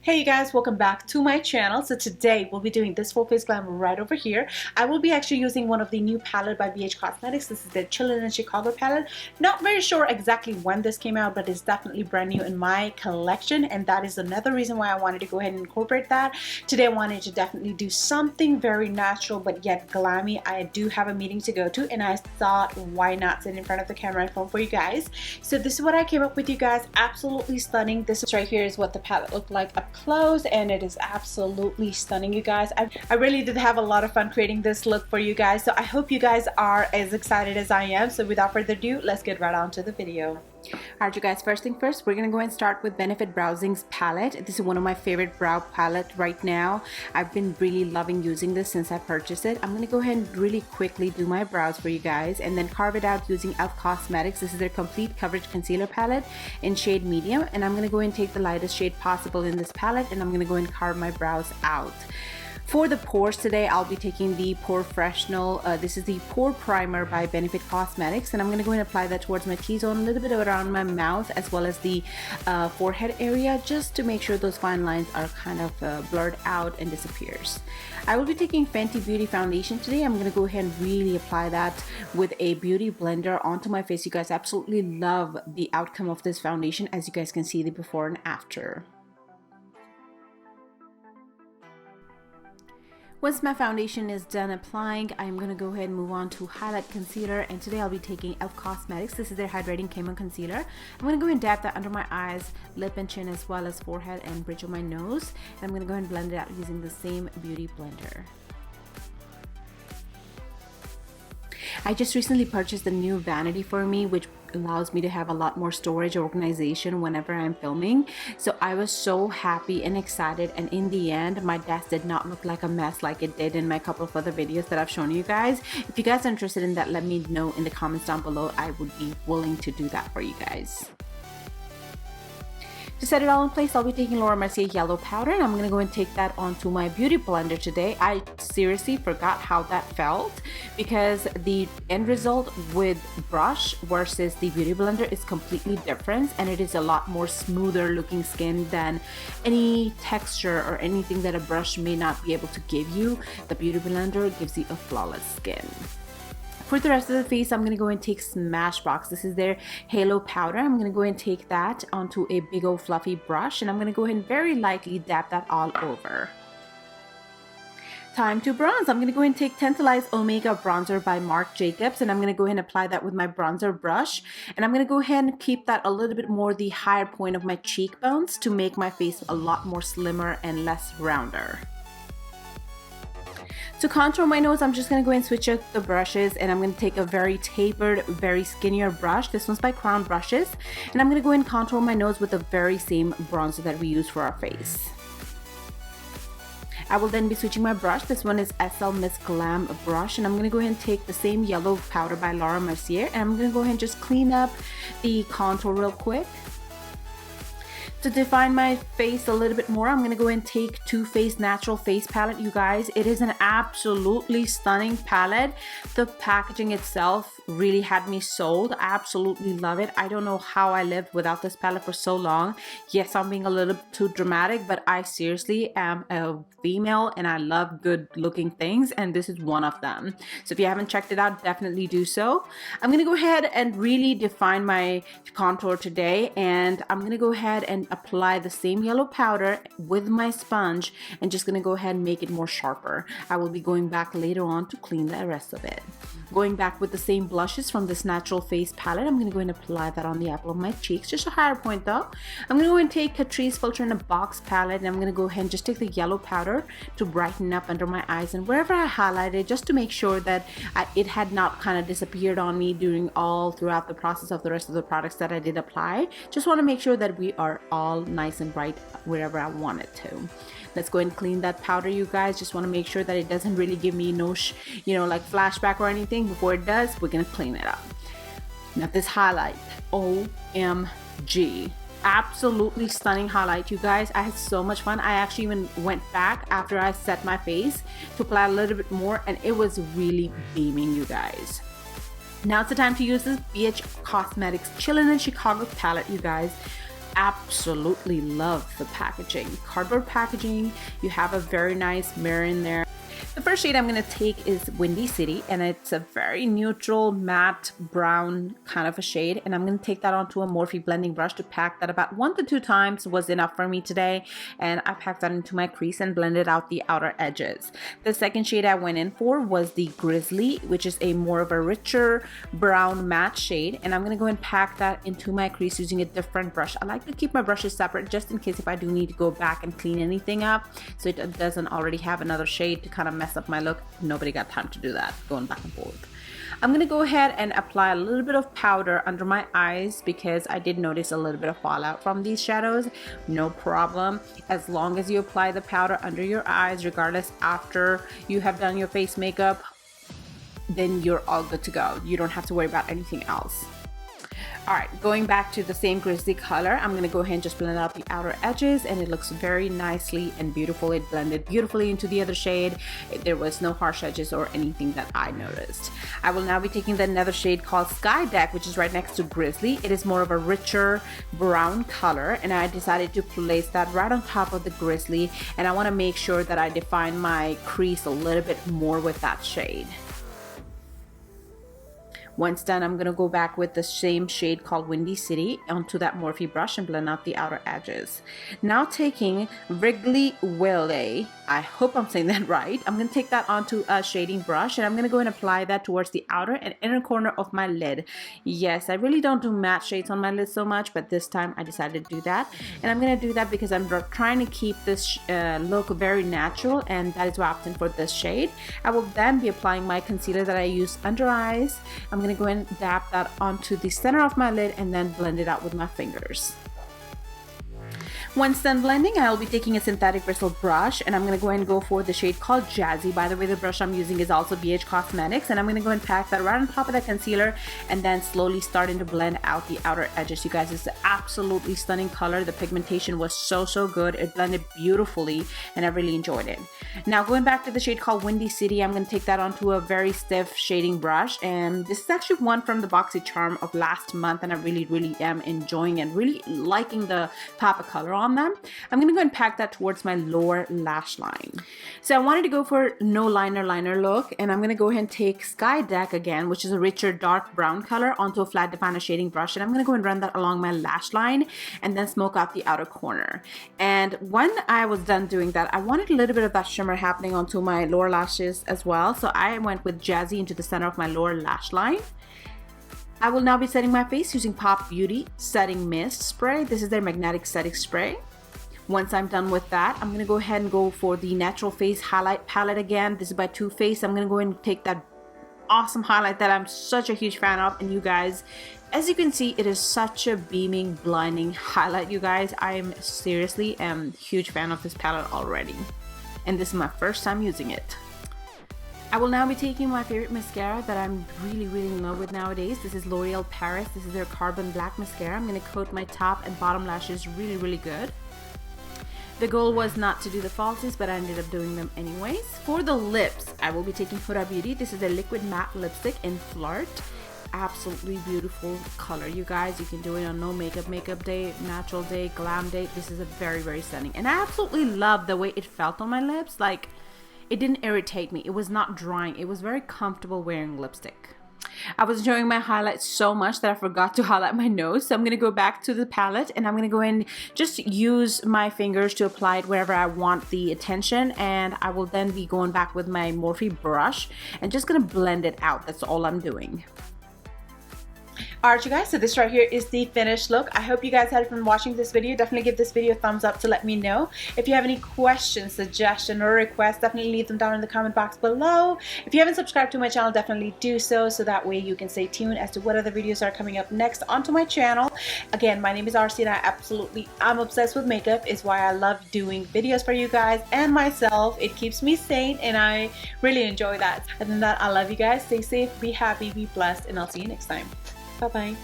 Hey you guys, welcome back to my channel. So today we'll be doing this full face glam right over here. I will be actually using one of the new palette by BH Cosmetics. This is the Chillin in Chicago palette. Not very sure exactly when this came out, but it's definitely brand new in my collection, and that is another reason why I wanted to go ahead and incorporate that. Today I wanted to definitely do something very natural but yet glammy. I do have a meeting to go to and I thought why not sit in front of the camera and film for you guys. So this is what I came up with, you guys. Absolutely stunning. This is right here is what the palette looked like up close, and it is absolutely stunning, you guys. I really did have a lot of fun creating this look for you guys, so I hope you guys are as excited as I am. So without further ado, let's get right on to the video. Alright you guys, first thing first, we're gonna go and start with Benefit Browsing's palette. This is one of my favorite brow palette right now. I've been really loving using this since I purchased it. I'm gonna go ahead and really quickly do my brows for you guys and then carve it out using e.l.f. Cosmetics. This is their complete coverage concealer palette in shade medium, and I'm gonna go and take the lightest shade possible in this palette and I'm gonna go and carve my brows out. For the pores today, I'll be taking the Pore Professional. This is the Pore Primer by Benefit Cosmetics, and I'm going to go and apply that towards my T-zone, a little bit around my mouth, as well as the forehead area, just to make sure those fine lines are kind of blurred out and disappears. I will be taking Fenty Beauty Foundation today. I'm going to go ahead and really apply that with a beauty blender onto my face. You guys, absolutely love the outcome of this foundation. As you guys can see, the before and after. Once my foundation is done applying, I'm going to go ahead and move on to highlight concealer, and today I'll be taking e.l.f. Cosmetics. This is their hydrating camo concealer. I'm going to go and dab that under my eyes, lip and chin, as well as forehead and bridge of my nose, and I'm going to go ahead and blend it out using the same beauty blender. I just recently purchased a new vanity for me, which allows me to have a lot more storage organization whenever I'm filming. So I was so happy and excited, and in the end my desk did not look like a mess like it did in my couple of other videos that I've shown you guys. If you guys are interested in that, let me know in the comments down below. I would be willing to do that for you guys. To set it all in place, I'll be taking Laura Mercier yellow powder, and I'm going to go and take that onto my beauty blender today. I seriously forgot how that felt, because the end result with brush versus the beauty blender is completely different, and it is a lot more smoother looking skin than any texture or anything that a brush may not be able to give you. The beauty blender gives you a flawless skin. For the rest of the face, I'm going to go and take Smashbox. This is their Halo Powder. I'm going to go and take that onto a big old fluffy brush, and I'm going to go ahead and very lightly dab that all over. Time to bronze. I'm going to go and take Tantalize Omega Bronzer by Marc Jacobs, and I'm going to go ahead and apply that with my bronzer brush. And I'm going to go ahead and keep that a little bit more the higher point of my cheekbones to make my face a lot more slimmer and less rounder. To contour my nose, I'm just going to go and switch up the brushes, and I'm going to take a very tapered, very skinnier brush. This one's by Crown Brushes, and I'm going to go and contour my nose with the very same bronzer that we use for our face. I will then be switching my brush. This one is SL Miss Glam brush, and I'm going to go ahead and take the same yellow powder by Laura Mercier, and I'm going to go ahead and just clean up the contour real quick. To define my face a little bit more, I'm going to go and take Too Faced Natural Face Palette. You guys, it is an absolutely stunning palette. The packaging itself really had me sold. I absolutely love it. I don't know how I lived without this palette for so long. Yes, I'm being a little too dramatic, but I seriously am a female and I love good looking things, and this is one of them. So if you haven't checked it out, definitely do so. I'm going to go ahead and really define my contour today, and I'm going to go ahead and apply the same yellow powder with my sponge and just going to go ahead and make it more sharper. I will be going back later on to clean the rest of it. Going back with the same blushes from this Natural Face palette, I'm going to go and apply that on the apple of my cheeks, just a higher point though. I'm going to go and take Catrice Filter in a Box palette, and I'm going to go ahead and just take the yellow powder to brighten up under my eyes and wherever I highlighted, just to make sure that it had not kind of disappeared on me throughout the process of the rest of the products that I did apply. Just want to make sure that we are all nice and bright wherever I want it to. Let's go and clean that powder, you guys. Just want to make sure that it doesn't really give me no like flashback or anything. Before it does, we're gonna clean it up. Now this highlight, OMG, absolutely stunning highlight, you guys. I had so much fun. I actually even went back after I set my face to apply a little bit more, and it was really beaming, you guys. Now it's the time to use this BH Cosmetics Chillin in Chicago palette, you guys. absolutely love the packaging. Cardboard packaging, you have a very nice mirror in there. The first shade I'm going to take is Windy City, and it's a very neutral matte brown kind of a shade, and I'm going to take that onto a Morphe blending brush to pack that. About 1 to 2 times was enough for me today, and I packed that into my crease and blended out the outer edges. The second shade I went in for was the Grizzly, which is a more of a richer brown matte shade, and I'm going to go and pack that into my crease using a different brush. I like to keep my brushes separate just in case if I do need to go back and clean anything up, so it doesn't already have another shade to kind of mess up my look. Nobody got time to do that, going back and forth. I'm gonna go ahead and apply a little bit of powder under my eyes because I did notice a little bit of fallout from these shadows. No problem, as long as you apply the powder under your eyes, regardless after you have done your face makeup, then you're all good to go. You don't have to worry about anything else. Alright, going back to the same Grizzly color, I'm going to go ahead and just blend out the outer edges, and it looks very nicely and beautiful. It blended beautifully into the other shade. There was no harsh edges or anything that I noticed. I will now be taking another shade called Sky Deck, which is right next to Grizzly. It is more of a richer brown color, and I decided to place that right on top of the Grizzly, and I want to make sure that I define my crease a little bit more with that shade. Once done, I'm going to go back with the same shade called Windy City onto that Morphe brush and blend out the outer edges. Now taking Wrigley Willy, I hope I'm saying that right, I'm going to take that onto a shading brush, and I'm going to go and apply that towards the outer and inner corner of my lid. Yes, I really don't do matte shades on my lid so much, but this time I decided to do that. And I'm going to do that because I'm trying to keep this look very natural, and that is why I opted for this shade. I will then be applying my concealer that I use under eyes. I'm going to go and dab that onto the center of my lid and then blend it out with my fingers. Once done blending, I'll be taking a synthetic bristle brush, and I'm going to go and go for the shade called Jazzy. By the way, the brush I'm using is also BH Cosmetics, and I'm going to go and pack that right on top of the concealer and then slowly starting to blend out the outer edges. You guys, it's an absolutely stunning color. The pigmentation was so good. It blended beautifully, and I really enjoyed it. Now going back to the shade called Windy City, I'm going to take that onto a very stiff shading brush, and this is actually one from the BoxyCharm of last month, and I really am enjoying and really liking the pop of color on them. I'm going to go and pack that towards my lower lash line. So I wanted to go for no liner look, and I'm going to go ahead and take Sky Deck again, which is a richer dark brown color, onto a flat definer shading brush, and I'm going to go and run that along my lash line and then smoke out the outer corner. And when I was done doing that, I wanted a little bit of that shimmer happening onto my lower lashes as well, so I went with Jazzy into the center of my lower lash line. I will now be setting my face using Pop Beauty Setting Mist Spray. This is their Magnetic Setting Spray. Once I'm done with that, I'm going to go ahead and go for the Natural Face Highlight Palette again. This is by Too Faced. I'm going to go and take that awesome highlight that I'm such a huge fan of. And you guys, as you can see, it is such a beaming, blinding highlight, you guys. I am seriously a huge fan of this palette already. And this is my first time using it. I will now be taking my favorite mascara that I'm really in love with nowadays. This is L'Oreal Paris. This is their Carbon Black Mascara. I'm going to coat my top and bottom lashes really good. The goal was not to do the falsies, but I ended up doing them anyways. For the lips, I will be taking Huda Beauty. This is a liquid matte lipstick in Flirt. Absolutely beautiful color, you guys. You can do it on no makeup day, natural day, glam day. This is a very stunning, and I absolutely love the way it felt on my lips. Like, it didn't irritate me. It was not drying. It was very comfortable wearing lipstick. I was enjoying my highlights so much that I forgot to highlight my nose. So I'm going to go back to the palette, and I'm going to go and just use my fingers to apply it wherever I want the attention. And I will then be going back with my Morphe brush and just going to blend it out. That's all I'm doing. Alright, you guys, so this right here is the finished look. I hope you guys had fun watching this video. Definitely give this video a thumbs up to let me know. If you have any questions, suggestions, or requests, definitely leave them down in the comment box below. If you haven't subscribed to my channel, definitely do so that way you can stay tuned as to what other videos are coming up next onto my channel. Again, my name is RC, and I'm obsessed with makeup. It's why I love doing videos for you guys and myself. It keeps me sane, and I really enjoy that. Other than that, I love you guys. Stay safe, be happy, be blessed, and I'll see you next time. Bye-bye.